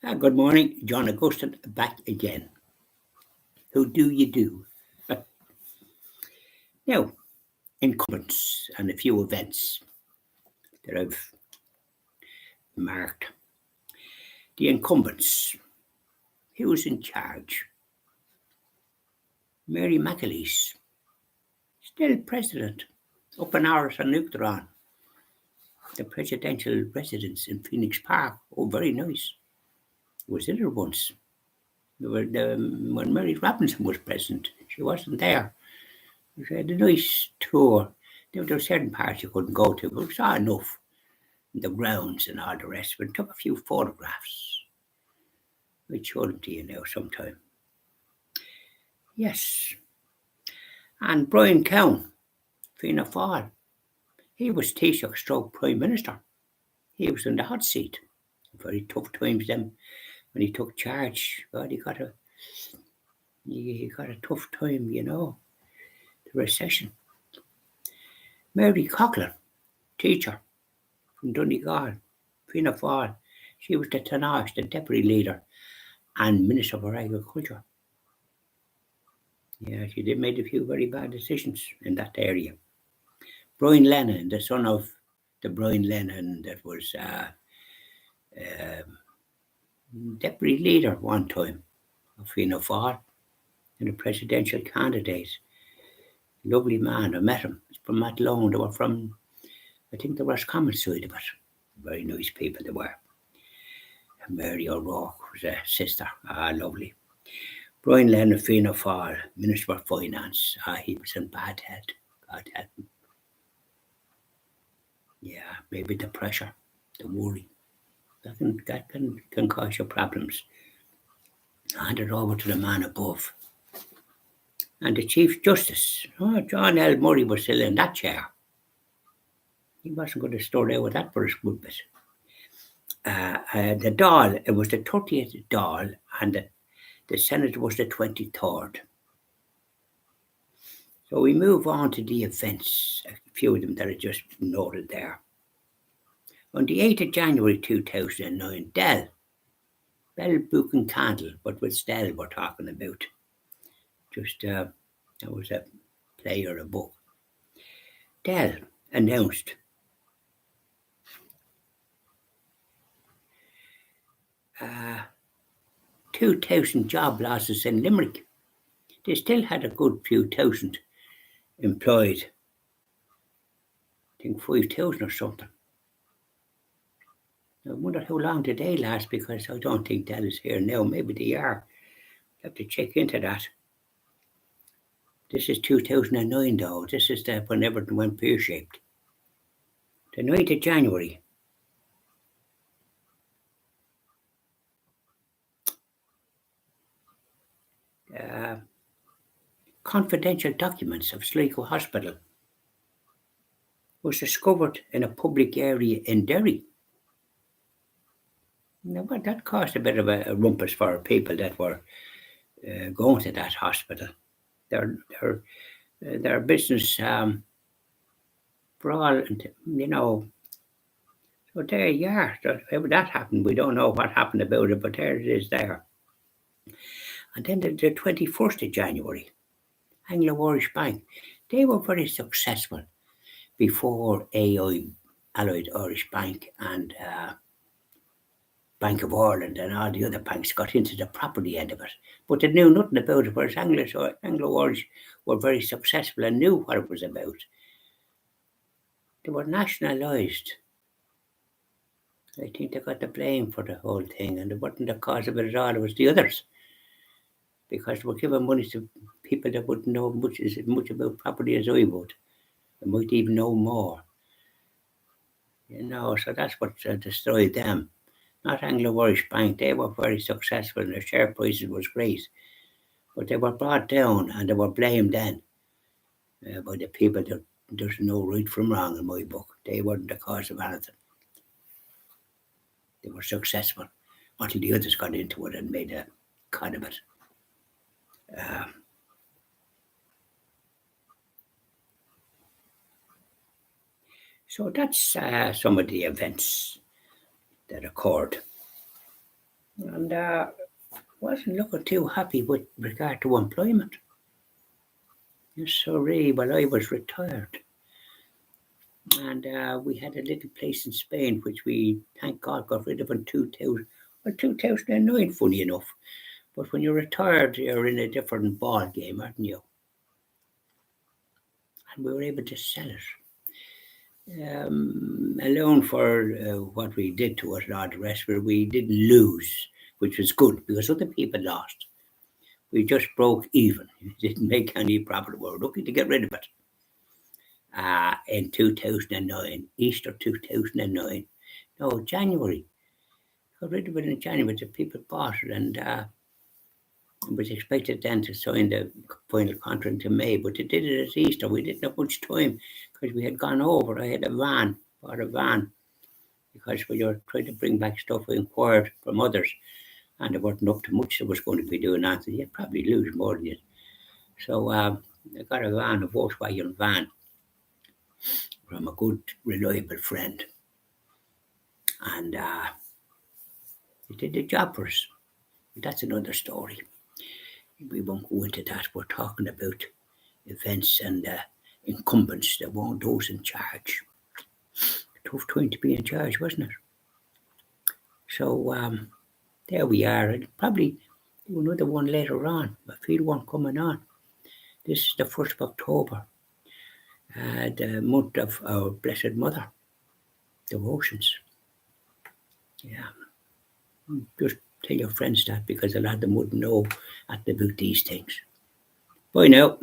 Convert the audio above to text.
Good morning, John Augustin, back again. How do you do? Now, incumbents and a few events that I've marked. The incumbents. Who's in charge? Mary McAleese, still president, up in Irish and Uachtaráin. The presidential residence in Phoenix Park. Oh, very nice. I was in there once. When Mary Robinson was president, she wasn't there. She had a nice tour. There were certain parts you couldn't go to, but we saw enough. The grounds and all the rest of it. Took a few photographs. I'd show them to you now sometime. Yes. And Brian Cowan, Fianna Fáil, he was Taoiseach stroke Prime Minister. He was in the hot seat. Very tough times then when he took charge. God, he got a tough time, the recession. Mary Coughlin, teacher from Donegal, Fianna Fáil. She was the Taoiseach, the deputy leader and Minister for Agriculture. Yeah, she did made a few very bad decisions in that area. Brian Lennon, the son of the Brian Lennon that was deputy leader one time of Fianna Fáil and a presidential candidate. Lovely man, I met him. He's from Athlone. They were from, I think, the Roscommon side of it. Very nice people they were. And Mary O'Rourke was a sister. Lovely. Brian Lennon, Fianna Fáil, Minister for Finance. He was in bad health. God help him. Yeah, maybe the pressure, the worry. That can cause you problems. Hand it over to the man above. And the Chief Justice, John L. Murray was still in that chair. He wasn't going to store out with that for a good bit. The Dáil, it was the 30th Dáil, and the Senate was the 23rd. So we move on to the events, a few of them that I just noted there. On the 8th of January 2009, Dell, Bell Book and Candle, but with Dell we're talking about. Just, that was a play or a book. Dell announced 2,000 job losses in Limerick. They still had a good few thousand employed. I think 5,000 or something. I wonder how long did they last, because I don't think Dell is here now. Maybe they are. I'll have to check into that. This is 2009 though. This is when everything went pear-shaped. The 9th of January. Confidential documents of Sligo Hospital was discovered in a public area in Derry. Now, but that caused a bit of a rumpus for people that were going to that hospital. Their business for all, So there you are. So if that happened, we don't know what happened about it, but there it is there. And then the 21st of January, Anglo Irish Bank, they were very successful before Allied Irish Bank and Bank of Ireland and all the other banks got into the property end of it. But they knew nothing about it, whereas Anglo-Irish were very successful and knew what it was about. They were nationalised. I think they got the blame for the whole thing, and it wasn't the cause of it at all, it was the others. Because they were giving money to people that wouldn't know much about property as I would. They might even know more. So that's what destroyed them. Not Anglo-Irish Bank. They were very successful and their share prices was great. But they were brought down and they were blamed then by the people that there's no right from wrong in my book. They weren't the cause of anything. They were successful until the others got into it and made a kind of it. So that's some of the events that occurred. and wasn't looking too happy with regard to employment. So really, well, I was retired, and we had a little place in Spain which we, thank God, got rid of in 2009. Funny enough, but when you're retired, you're in a different ball game, aren't you? And we were able to sell it. Alone for what we did to it and all the rest, where we didn't lose, which was good because other people lost. We just broke even. We didn't make any profit. We were looking to get rid of it. In 2009, Easter 2009. No, January. Got rid of it in January. The people bought it, and it was expected then to sign the final contract in May, but they did it at Easter. We didn't have much time because we had gone over. I had a van, bought a van, because we were trying to bring back stuff we inquired from others, and it wasn't up to much that was going to be doing that. So you'd probably lose more than it. So I got a van, a Volkswagen van, from a good, reliable friend, and he did the job for us. That's another story. We won't go into that. We're talking about events and incumbents, those in charge. Tough time to be in charge, wasn't it? So there we are. I'll probably do another one later on. I feel one coming on. This is the 1st of October, the month of our Blessed Mother, devotions. Yeah, just tell your friends that because a lot of them wouldn't know about these things. Bye now.